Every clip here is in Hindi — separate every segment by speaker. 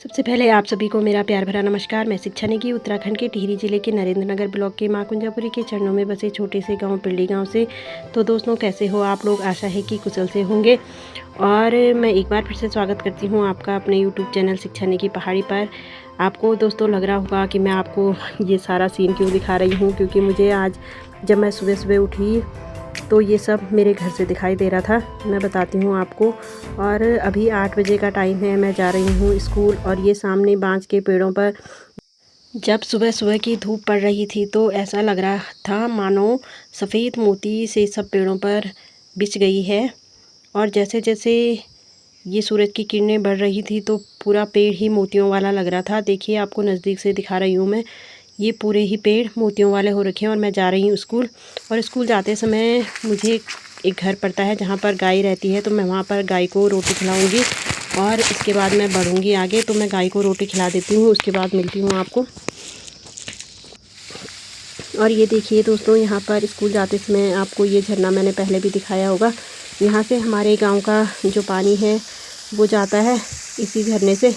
Speaker 1: सबसे पहले आप सभी को मेरा प्यार भरा नमस्कार। मैं शिक्षा नेगी उत्तराखंड के टिहरी जिले के नरेंद्र नगर ब्लॉक के मां कुंजापुरी के चरणों में बसे छोटे से गांव पिल्डी गांव से। तो दोस्तों, कैसे हो आप लोग? आशा है कि कुशल से होंगे। और मैं एक बार फिर से स्वागत करती हूं आपका अपने यूट्यूब चैनल शिक्षा नेगी पहाड़ी पर। आपको दोस्तों लग रहा होगा कि मैं आपको ये सारा सीन क्यों दिखा रही हूँ, क्योंकि मुझे आज जब मैं सुबह सुबह उठी तो ये सब मेरे घर से दिखाई दे रहा था। मैं बताती हूँ आपको। और अभी 8 बजे का टाइम है, मैं जा रही हूँ स्कूल। और ये सामने बांज के पेड़ों पर जब सुबह सुबह की धूप पड़ रही थी तो ऐसा लग रहा था मानो सफ़ेद मोती से सब पेड़ों पर बिछ गई है। और जैसे जैसे ये सूरज की किरणें बढ़ रही थी तो पूरा पेड़ ही मोतियों वाला लग रहा था। देखिए, आपको नज़दीक से दिखा रही हूँ मैं। ये पूरे ही पेड़ मोतियों वाले हो रखे हैं। और मैं जा रही हूँ स्कूल। और स्कूल जाते समय मुझे एक घर पड़ता है जहाँ पर गाय रहती है, तो मैं वहाँ पर गाय को रोटी खिलाऊँगी। और इसके बाद मैं बढ़ूँगी आगे, तो मैं गाय को रोटी खिला देती हूँ। उसके बाद मिलती हूँ आपको। और ये देखिए दोस्तों, यहाँ पर स्कूल जाते समय आपको ये झरना मैंने पहले भी दिखाया होगा। यहाँ से हमारे गांव का जो पानी है वो जाता है इसी झरने से।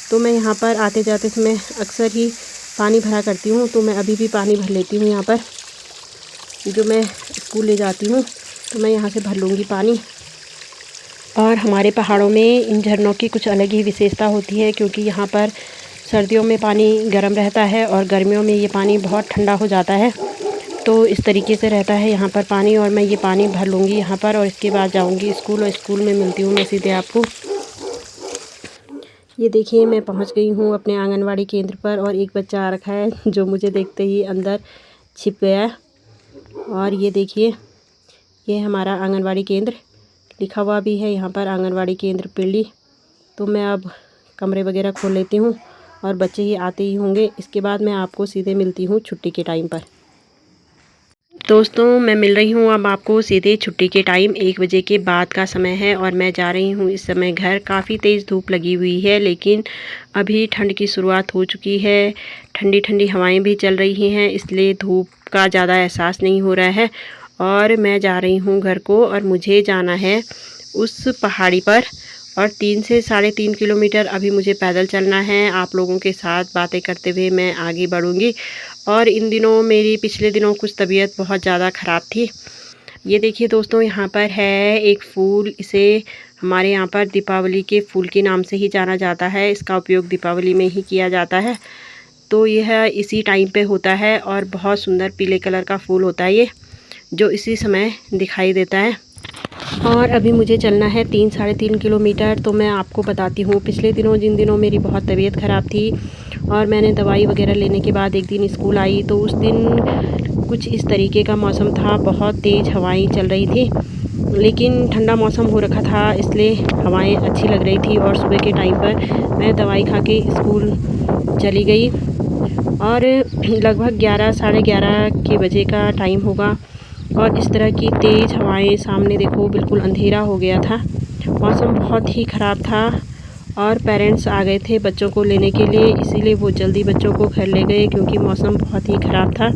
Speaker 1: तो मैं यहाँ पर आते जाते समय अक्सर ही पानी भरा करती हूँ। तो मैं अभी भी पानी भर लेती हूँ यहाँ पर, जो मैं स्कूल ले जाती हूँ। तो मैं यहाँ से भर लूँगी पानी। और हमारे पहाड़ों में इन झरनों की कुछ अलग ही विशेषता होती है, क्योंकि यहाँ पर सर्दियों में पानी गर्म रहता है और गर्मियों में ये पानी बहुत ठंडा हो जाता है। तो इस तरीके से रहता है यहाँ पर पानी। और मैं ये पानी भर लूँगी यहाँ पर, और इसके बाद जाऊँगी स्कूल। और स्कूल में मिलती हूँ मैं सीधे आपको। ये देखिए, मैं पहुँच गई हूँ अपने आंगनवाड़ी केंद्र पर। और एक बच्चा आ रखा है जो मुझे देखते ही अंदर छिप गया। और ये देखिए, ये हमारा आंगनवाड़ी केंद्र लिखा हुआ भी है यहाँ पर, आंगनवाड़ी केंद्र पिल्डी। तो मैं अब कमरे वगैरह खोल लेती हूँ और बच्चे ही आते ही होंगे। इसके बाद मैं आपको सीधे मिलती हूँ छुट्टी के टाइम पर। दोस्तों, मैं मिल रही हूँ अब आपको सीधे छुट्टी के टाइम। 1 बजे के बाद का समय है और मैं जा रही हूँ इस समय घर। काफ़ी तेज़ धूप लगी हुई है, लेकिन अभी ठंड की शुरुआत हो चुकी है। ठंडी ठंडी हवाएं भी चल रही हैं, इसलिए धूप का ज़्यादा एहसास नहीं हो रहा है। और मैं जा रही हूँ घर को। और मुझे जाना है उस पहाड़ी पर। और 3 से 3.5 किलोमीटर अभी मुझे पैदल चलना है। आप लोगों के साथ बातें करते हुए मैं आगे बढ़ूँगी। और इन दिनों मेरी पिछले दिनों कुछ तबीयत बहुत ज़्यादा ख़राब थी। ये देखिए दोस्तों, यहाँ पर है एक फूल। इसे हमारे यहाँ पर दीपावली के फूल के नाम से ही जाना जाता है। इसका उपयोग दीपावली में ही किया जाता है। तो यह इसी टाइम पे होता है और बहुत सुंदर पीले कलर का फूल होता है ये, जो इसी समय दिखाई देता है। और अभी मुझे चलना है 3-3.5 किलोमीटर। तो मैं आपको बताती हूँ, पिछले दिनों जिन दिनों मेरी बहुत तबीयत ख़राब थी और मैंने दवाई वगैरह लेने के बाद एक दिन स्कूल आई, तो उस दिन कुछ इस तरीके का मौसम था। बहुत तेज़ हवाएं चल रही थी, लेकिन ठंडा मौसम हो रखा था, इसलिए हवाएं अच्छी लग रही थी। और सुबह के टाइम पर मैं दवाई खा के स्कूल चली गई। और लगभग 11-11:30 के बजे का टाइम होगा। और इस तरह की तेज़ हवाएं, सामने देखो बिल्कुल अंधेरा हो गया था। मौसम बहुत ही ख़राब था। और पेरेंट्स आ गए थे बच्चों को लेने के लिए, इसीलिए वो जल्दी बच्चों को घर ले गए, क्योंकि मौसम बहुत ही ख़राब था।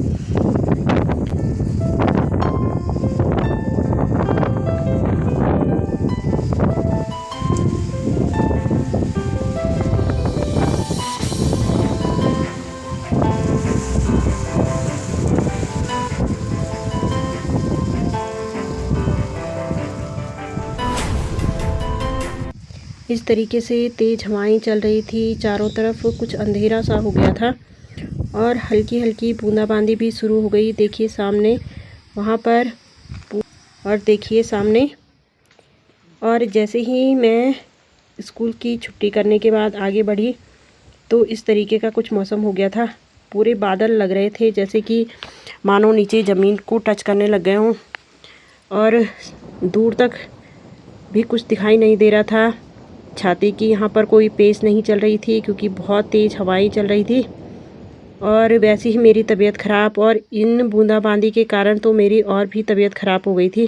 Speaker 1: इस तरीके से तेज़ हवाएं चल रही थी, चारों तरफ कुछ अंधेरा सा हो गया था। और हल्की हल्की बूंदाबांदी भी शुरू हो गई। देखिए सामने वहाँ पर, और देखिए सामने। और जैसे ही मैं स्कूल की छुट्टी करने के बाद आगे बढ़ी, तो इस तरीके का कुछ मौसम हो गया था। पूरे बादल लग रहे थे जैसे कि मानो नीचे ज़मीन को टच करने लग गए हों। और दूर तक भी कुछ दिखाई नहीं दे रहा था। छाती की यहाँ पर कोई पेच नहीं चल रही थी, क्योंकि बहुत तेज़ हवाएं चल रही थी। और वैसे ही मेरी तबीयत ख़राब, और इन बूंदाबांदी के कारण तो मेरी और भी तबीयत ख़राब हो गई थी।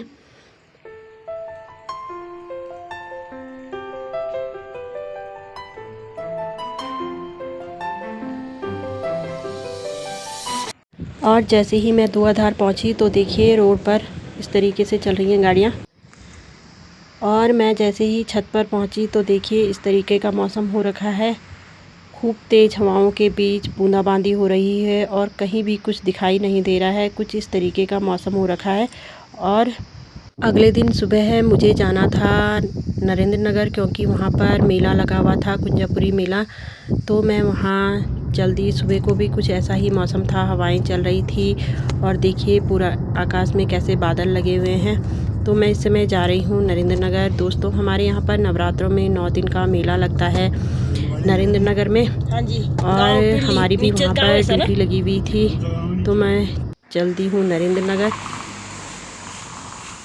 Speaker 1: और जैसे ही मैं धुआंधार पहुंची, तो देखिए रोड पर इस तरीके से चल रही हैं गाड़ियां। और मैं जैसे ही छत पर पहुंची, तो देखिए इस तरीके का मौसम हो रखा है। खूब तेज़ हवाओं के बीच बूंदाबांदी हो रही है और कहीं भी कुछ दिखाई नहीं दे रहा है। कुछ इस तरीके का मौसम हो रखा है। और अगले दिन सुबह मुझे जाना था नरेंद्र नगर, क्योंकि वहाँ पर मेला लगा हुआ था, कुंजापुरी मेला। तो मैं वहाँ जल्दी, सुबह को भी कुछ ऐसा ही मौसम था, हवाएं चल रही थी और देखिए पूरा आकाश में कैसे बादल लगे हुए हैं। तो मैं इस समय जा रही हूँ नरेंद्र नगर। दोस्तों, हमारे यहाँ पर नवरात्रों में 9 दिन का मेला लगता है नरेंद्र नगर में। हाँ जी। और हमारी भी वहाँ पर ड्यूटी लगी हुई थी, तो मैं जल्दी हूँ नरेंद्र नगर।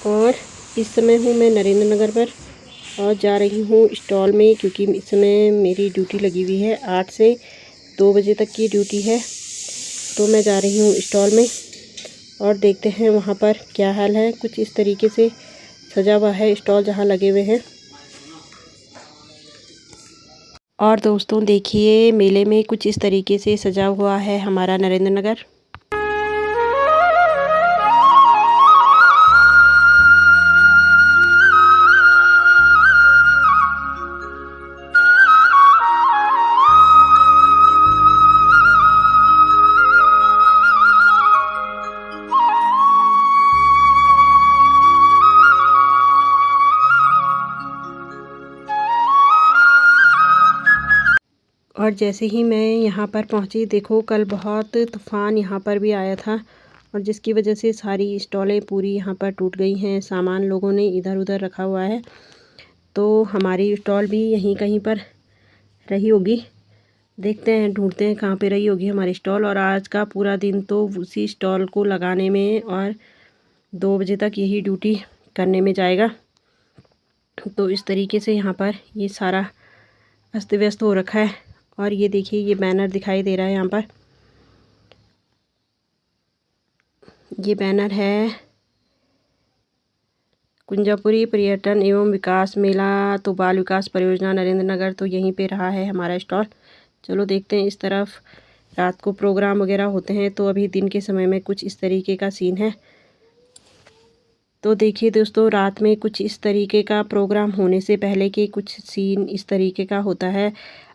Speaker 1: और इस समय हूँ मैं नरेंद्र नगर पर और जा रही हूँ स्टॉल में, क्योंकि इस समय मेरी ड्यूटी लगी हुई है। 8 से 2 बजे तक की ड्यूटी है। तो मैं जा रही हूँ स्टॉल में और देखते हैं वहाँ पर क्या हाल है। कुछ इस तरीके से सजा हुआ है स्टॉल जहाँ लगे हुए हैं। और दोस्तों देखिए, मेले में कुछ इस तरीके से सजा हुआ है हमारा नरेंद्र नगर। और जैसे ही मैं यहाँ पर पहुँची, देखो कल बहुत तूफ़ान यहाँ पर भी आया था और जिसकी वजह से सारी स्टॉलें पूरी यहाँ पर टूट गई हैं। सामान लोगों ने इधर उधर रखा हुआ है। तो हमारी स्टॉल भी यहीं कहीं पर रही होगी। देखते हैं, ढूंढते हैं कहाँ पे रही होगी हमारी स्टॉल। और आज का पूरा दिन तो उसी स्टॉल को लगाने में और 2 बजे तक यही ड्यूटी करने में जाएगा। तो इस तरीके से यहाँ पर ये सारा अस्त व्यस्त हो रखा है। और ये देखिए, ये बैनर दिखाई दे रहा है यहाँ पर। ये बैनर है कुंजापुरी पर्यटन एवं विकास मेला, तो बाल विकास परियोजना नरेंद्र नगर। तो यहीं पे रहा है हमारा स्टॉल। चलो देखते हैं। इस तरफ रात को प्रोग्राम वगैरह होते हैं, तो अभी दिन के समय में कुछ इस तरीके का सीन है। तो देखिए दोस्तों, रात में कुछ इस तरीके का प्रोग्राम होने से पहले के कुछ सीन इस तरीके का होता है।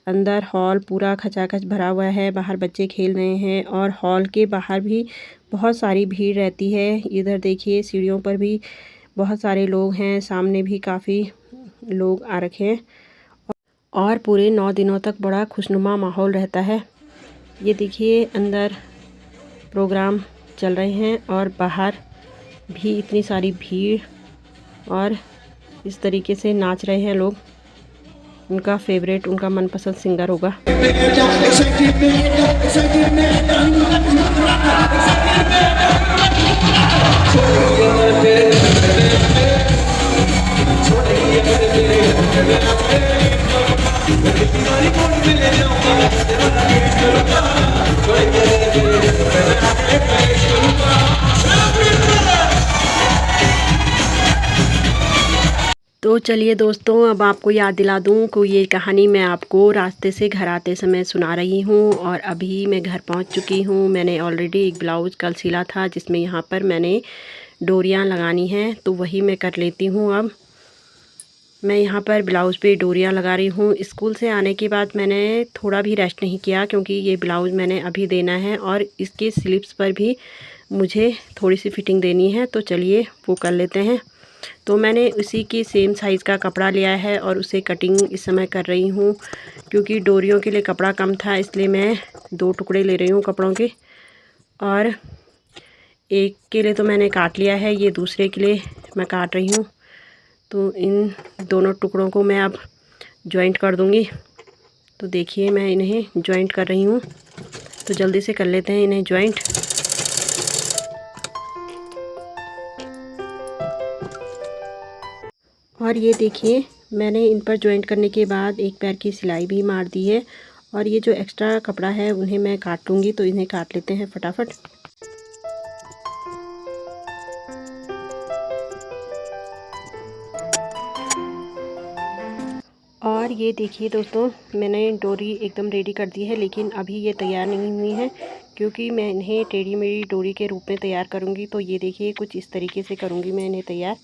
Speaker 1: अंदर हॉल पूरा खचाखच भरा हुआ है, बाहर बच्चे खेल रहे हैं और हॉल के बाहर भी बहुत सारी भीड़ रहती है। इधर देखिए, सीढ़ियों पर भी बहुत सारे लोग हैं, सामने भी काफ़ी लोग आ रखे हैं और पूरे 9 दिनों तक बड़ा खुशनुमा माहौल रहता है। ये देखिए, अंदर प्रोग्राम चल रहे हैं और बाहर भी इतनी सारी भीड़ और इस तरीके से नाच रहे हैं लोग। उनका फेवरेट, उनका मनपसंद सिंगर होगा। तो चलिए दोस्तों, अब आपको याद दिला दूं कि ये कहानी मैं आपको रास्ते से घर आते समय सुना रही हूँ। और अभी मैं घर पहुँच चुकी हूँ। मैंने ऑलरेडी एक ब्लाउज़ कल सिला था, जिसमें यहाँ पर मैंने डोरियाँ लगानी हैं, तो वही मैं कर लेती हूँ। अब मैं यहाँ पर ब्लाउज़ पे डोरियाँ लगा रही हूँ। स्कूल से आने के बाद मैंने थोड़ा भी रेस्ट नहीं किया, क्योंकि ये ब्लाउज़ मैंने अभी देना है और इसके स्लीव्स पर भी मुझे थोड़ी सी फिटिंग देनी है। तो चलिए वो कर लेते हैं। तो मैंने उसी की सेम साइज़ का कपड़ा लिया है और उसे कटिंग इस समय कर रही हूँ, क्योंकि डोरियों के लिए कपड़ा कम था, इसलिए मैं 2 टुकड़े ले रही हूँ कपड़ों के। और एक के लिए तो मैंने काट लिया है, ये दूसरे के लिए मैं काट रही हूँ। तो इन दोनों टुकड़ों को मैं अब जॉइंट कर दूँगी। तो देखिए, मैं इन्हें जॉइंट कर रही हूँ। तो जल्दी से कर लेते हैं इन्हें जॉइंट। और ये देखिए, मैंने इन पर जॉइंट करने के बाद एक पैर की सिलाई भी मार दी है। और ये जो एक्स्ट्रा कपड़ा है उन्हें मैं काट लूँगी। तो इन्हें काट लेते हैं फटाफट। और ये देखिए दोस्तों, मैंने डोरी एकदम रेडी कर दी है, लेकिन अभी ये तैयार नहीं हुई है, क्योंकि मैं इन्हें टेढ़ी मेढ़ी डोरी के रूप में तैयार करूँगी। तो ये देखिए, कुछ इस तरीके से करूँगी मैं इन्हें तैयार।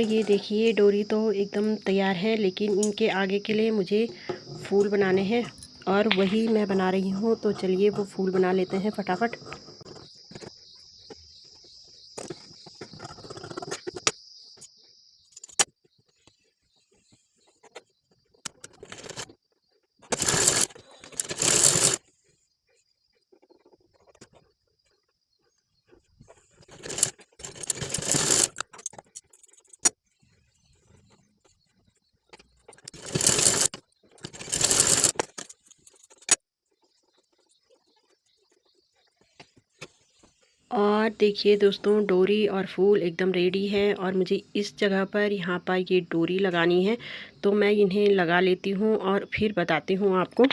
Speaker 1: और ये देखिए डोरी तो एकदम तैयार है, लेकिन इनके आगे के लिए मुझे फूल बनाने हैं और वही मैं बना रही हूँ। तो चलिए वो फूल बना लेते हैं फटाफट। और देखिए दोस्तों, डोरी और फूल एकदम रेडी है और मुझे इस जगह पर यहाँ पर ये डोरी लगानी है। तो मैं इन्हें लगा लेती हूँ और फिर बताती हूँ आपको।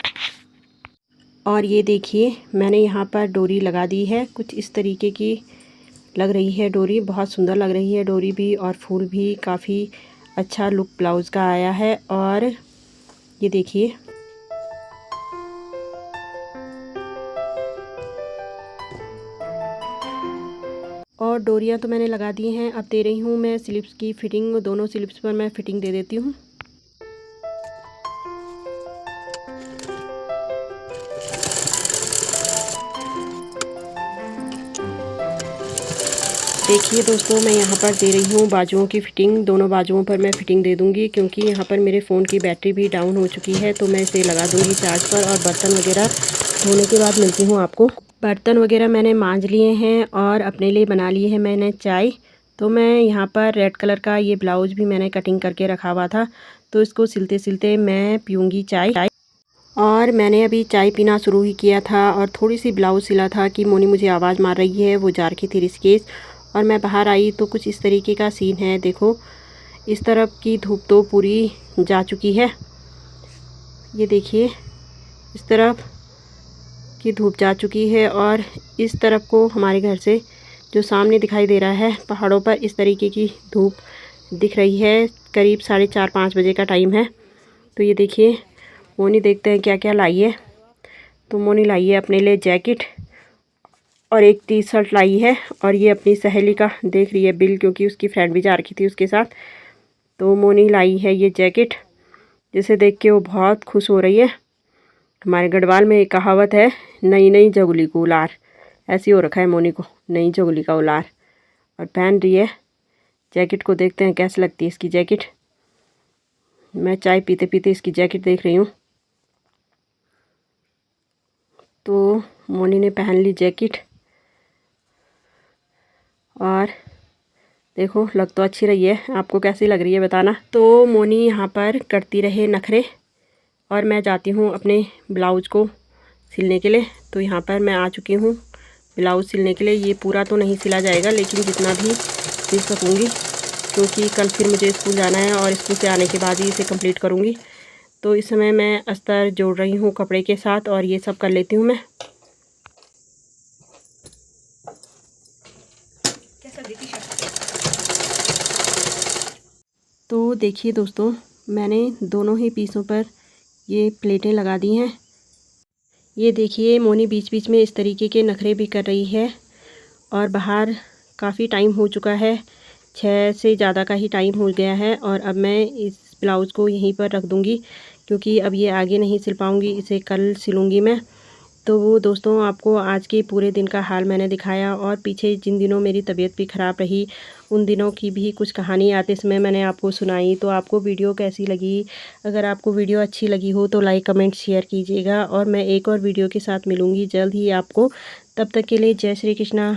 Speaker 1: और ये देखिए मैंने यहाँ पर डोरी लगा दी है, कुछ इस तरीके की लग रही है डोरी। बहुत सुंदर लग रही है डोरी भी, और फूल भी काफ़ी अच्छा लुक ब्लाउज़ का आया है। और ये देखिए और डोरियाँ तो मैंने लगा दी हैं। अब दे रही हूँ मैं स्लिप्स की फ़िटिंग। दोनों स्लिप्स पर मैं फ़िटिंग दे देती हूँ। देखिए दोस्तों, मैं यहाँ पर दे रही हूँ बाजुओं की फ़िटिंग। दोनों बाजुओं पर मैं फ़िटिंग दे दूँगी, क्योंकि यहाँ पर मेरे फ़ोन की बैटरी भी डाउन हो चुकी है। तो मैं इसे लगा दूँगी चार्ज पर। और बर्तन वगैरह धोने के बाद मिलती हूँ आपको। बर्तन वगैरह मैंने मांज लिए हैं और अपने लिए बना ली है मैंने चाय। तो मैं यहाँ पर रेड कलर का ये ब्लाउज़ भी मैंने कटिंग करके रखा हुआ था, तो इसको सिलते सिलते मैं पीऊँगी चाय। और मैंने अभी चाय पीना शुरू ही किया था और थोड़ी सी ब्लाउज़ सिला था कि मोनी मुझे आवाज़ मार रही है, वो जा रखी थी ऋषिकेश। और मैं बाहर आई तो कुछ इस तरीके का सीन है। देखो, इस तरफ की धूप तो पूरी जा चुकी है। ये देखिए इस तरफ की धूप जा चुकी है, और इस तरफ को हमारे घर से जो सामने दिखाई दे रहा है पहाड़ों पर, इस तरीके की धूप दिख रही है। करीब 4:30-5 बजे का टाइम है। तो ये देखिए मोनी देखते हैं क्या क्या लाई है। तो मोनी लाई है अपने लिए जैकेट और एक टी शर्ट लाई है। और ये अपनी सहेली का देख रही है बिल, क्योंकि उसकी फ्रेंड भी जा रखी थी उसके साथ। तो मोनी लाई है ये जैकेट, जिसे देख के वो बहुत खुश हो रही है। हमारे गढ़वाल में एक कहावत है, नई नई जगुली को उलार। ऐसी हो रखा है मोनी को, नई जगुली का उलार। और पहन रही है जैकेट को। देखते हैं कैसी लगती है इसकी जैकेट। मैं चाय पीते पीते इसकी जैकेट देख रही हूँ। तो मोनी ने पहन ली जैकेट, और देखो लग तो अच्छी रही है। आपको कैसी लग रही है बताना। तो मोनी यहाँ पर करती रहे नखरे, और मैं जाती हूँ अपने ब्लाउज़ को सिलने के लिए। तो यहाँ पर मैं आ चुकी हूँ ब्लाउज़ सिलने के लिए। ये पूरा तो नहीं सिला जाएगा, लेकिन जितना भी सिल सकूँगी, क्योंकि कल फिर मुझे स्कूल जाना है और स्कूल से आने के बाद ही इसे कंप्लीट करूँगी। तो इस समय मैं अस्तर जोड़ रही हूँ कपड़े के साथ, और ये सब कर लेती हूँ मैं। तो देखिए दोस्तों, मैंने दोनों ही पीसों पर ये प्लेटें लगा दी हैं। ये देखिए मोनी बीच बीच में इस तरीके के नखरे भी कर रही है। और बाहर काफ़ी टाइम हो चुका है, 6 से ज़्यादा का ही टाइम हो गया है। और अब मैं इस ब्लाउज़ को यहीं पर रख दूँगी, क्योंकि अब ये आगे नहीं सिल पाऊँगी, इसे कल सिलूँगी मैं। तो वो दोस्तों, आपको आज के पूरे दिन का हाल मैंने दिखाया। और पीछे जिन दिनों मेरी तबीयत भी ख़राब रही, उन दिनों की भी कुछ कहानी आते समय मैंने आपको सुनाई। तो आपको वीडियो कैसी लगी? अगर आपको वीडियो अच्छी लगी हो तो लाइक कमेंट शेयर कीजिएगा। और मैं एक और वीडियो के साथ मिलूँगी जल्द ही आपको। तब तक के लिए जय श्री कृष्णा।